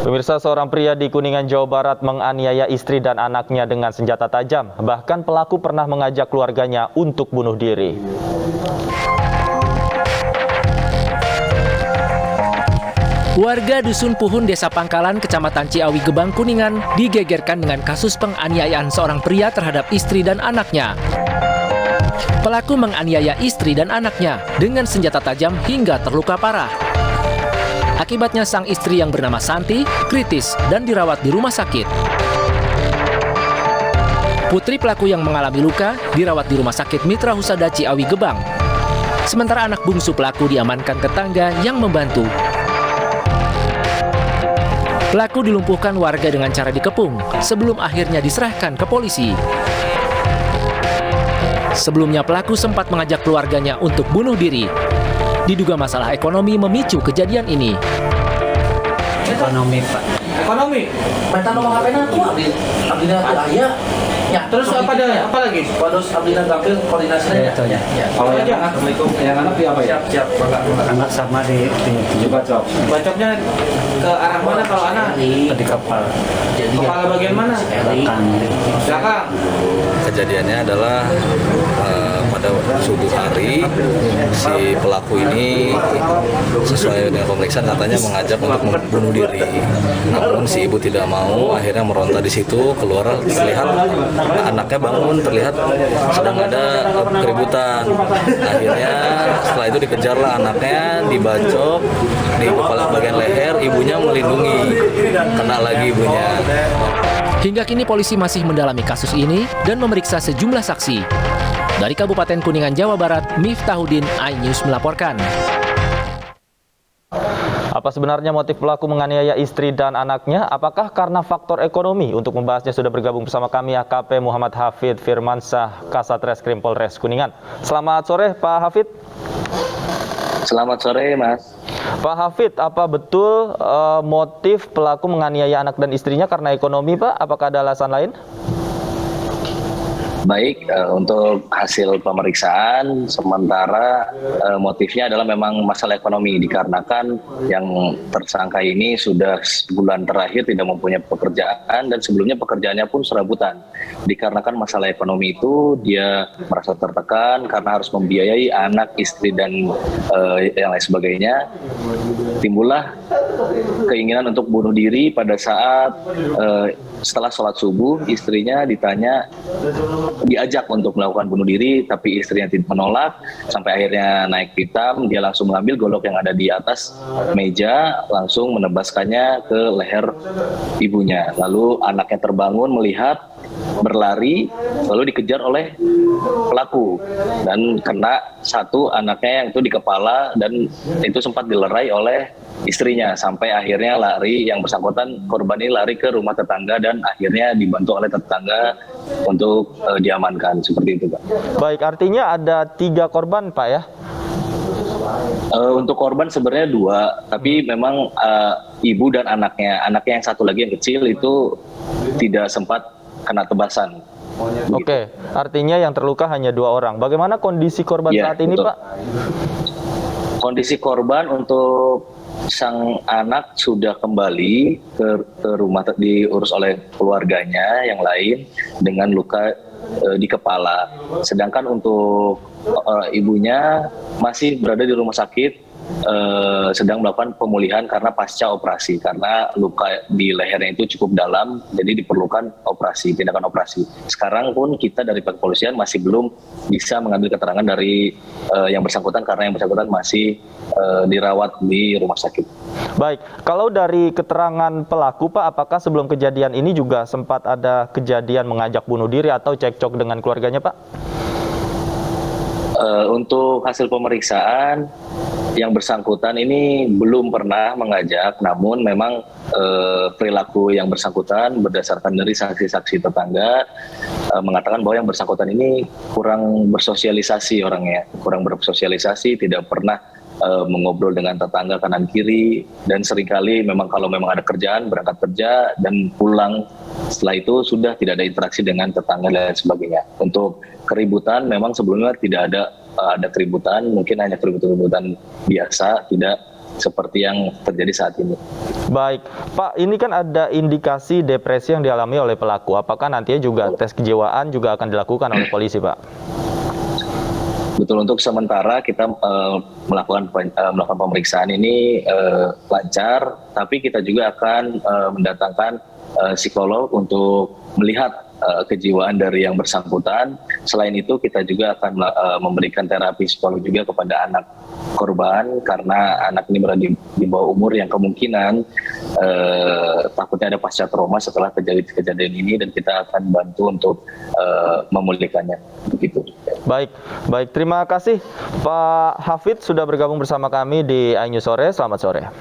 Pemirsa, seorang pria di Kuningan, Jawa Barat menganiaya istri dan anaknya dengan senjata tajam. Bahkan pelaku pernah mengajak keluarganya untuk bunuh diri. Warga Dusun Puhun, Desa Pangkalan, Kecamatan Ciawi Gebang, Kuningan digegerkan dengan kasus penganiayaan seorang pria terhadap istri dan anaknya. Pelaku menganiaya istri dan anaknya dengan senjata tajam hingga terluka parah. Akibatnya sang istri yang bernama Santi kritis dan dirawat di rumah sakit. Putri pelaku yang mengalami luka dirawat di Rumah Sakit Mitra Husada Ciawi Gebang. Sementara anak bungsu pelaku diamankan tetangga yang membantu. Pelaku dilumpuhkan warga dengan cara dikepung sebelum akhirnya diserahkan ke polisi. Sebelumnya pelaku sempat mengajak keluarganya untuk bunuh diri. Diduga masalah ekonomi memicu kejadian ini. Ekonomi, Pak. Ekonomi. Mata nomor HP na tuh abdi ayah. Ya, Terus apa lagi? Terus abdi gapil koordinasinya ya. Ya. Kalau yang anak, yang anak apa ya? Siap, Anak sama di Bacok. Bacoknya ke arah mana kalau anak? di kapal. Jadi Kepala bagian mana? Belakang. Kejadiannya adalah pada subuh hari si pelaku ini sesuai dengan pemeriksaan katanya mengajak untuk membunuh diri. Namun si ibu tidak mau, akhirnya meronta di situ, keluar terlihat anaknya bangun, terlihat sedang ada keributan. Akhirnya setelah itu dikejarlah anaknya, dibacok di kepala bagian leher, ibunya melindungi, kena lagi ibunya. Hingga kini polisi masih mendalami kasus ini dan memeriksa sejumlah saksi. Dari Kabupaten Kuningan, Jawa Barat, Miftahudin, iNews melaporkan. Apa sebenarnya motif pelaku menganiaya istri dan anaknya? Apakah karena faktor ekonomi? Untuk membahasnya sudah bergabung bersama kami AKP Muhammad Hafid Firmansyah, Kasat Reskrim Polres Kuningan. Selamat sore Pak Hafid. Selamat sore, Mas. Pak Hafid, apa betul motif pelaku menganiaya anak dan istrinya karena ekonomi, Pak? Apakah ada alasan lain? Baik, untuk hasil pemeriksaan sementara motifnya adalah memang masalah ekonomi, dikarenakan yang tersangka ini sudah sebulan terakhir tidak mempunyai pekerjaan dan sebelumnya pekerjaannya pun serabutan. Dikarenakan masalah ekonomi itu dia merasa tertekan karena harus membiayai anak, istri dan yang lain sebagainya. Timbullah keinginan untuk bunuh diri pada saat setelah sholat subuh istrinya diajak untuk melakukan bunuh diri, tapi istrinya tidak menolak, sampai akhirnya naik pitam, dia langsung mengambil golok yang ada di atas meja, langsung menebaskannya ke leher ibunya. Lalu anaknya terbangun melihat, berlari, lalu dikejar oleh pelaku dan kena satu anaknya yang itu di kepala dan itu sempat dilerai oleh istrinya sampai akhirnya yang bersangkutan korban ini lari ke rumah tetangga dan akhirnya dibantu oleh tetangga untuk diamankan, seperti itu, Pak. Baik, artinya ada 3 korban, Pak, ya? Untuk korban sebenarnya 2, tapi memang ibu dan anaknya yang satu lagi yang kecil itu tidak sempat kena tebasan. Oke, artinya yang terluka hanya 2 orang. Bagaimana kondisi korban saat ini, betul. Pak? Kondisi korban untuk sang anak sudah kembali ke rumah, diurus oleh keluarganya yang lain dengan luka di kepala. Sedangkan untuk ibunya masih berada di rumah sakit, sedang melakukan pemulihan karena pasca operasi, karena luka di lehernya itu cukup dalam, jadi diperlukan tindakan operasi. Sekarang pun kita dari pihak kepolisian masih belum bisa mengambil keterangan dari yang bersangkutan karena yang bersangkutan masih dirawat di rumah sakit. Baik, kalau dari keterangan pelaku, Pak, apakah sebelum kejadian ini juga sempat ada kejadian mengajak bunuh diri atau cekcok dengan keluarganya, Pak? Untuk hasil pemeriksaan, yang bersangkutan ini belum pernah mengajak, namun memang perilaku yang bersangkutan berdasarkan dari saksi-saksi tetangga mengatakan bahwa yang bersangkutan ini kurang bersosialisasi orangnya, tidak pernah mengobrol dengan tetangga kanan kiri, dan seringkali memang kalau memang ada kerjaan berangkat kerja dan pulang setelah itu sudah tidak ada interaksi dengan tetangga dan sebagainya. Untuk keributan memang sebelumnya tidak ada keributan, mungkin hanya keributan biasa, tidak seperti yang terjadi saat ini. Baik, Pak, ini kan ada indikasi depresi yang dialami oleh pelaku. Apakah nantinya juga tes kejiwaan juga akan dilakukan oleh polisi, Pak? Betul, untuk sementara kita melakukan pemeriksaan ini lancar, tapi kita juga akan mendatangkan psikolog untuk melihat kejiwaan dari yang bersangkutan. Selain itu kita juga akan memberikan terapi psikolog juga kepada anak korban, karena anak ini berada di bawah umur yang kemungkinan takutnya ada pasca trauma setelah kejadian ini, dan kita akan bantu untuk memulihkannya. Begitu. Baik, terima kasih Pak Hafid sudah bergabung bersama kami di iNews Sore. Selamat sore.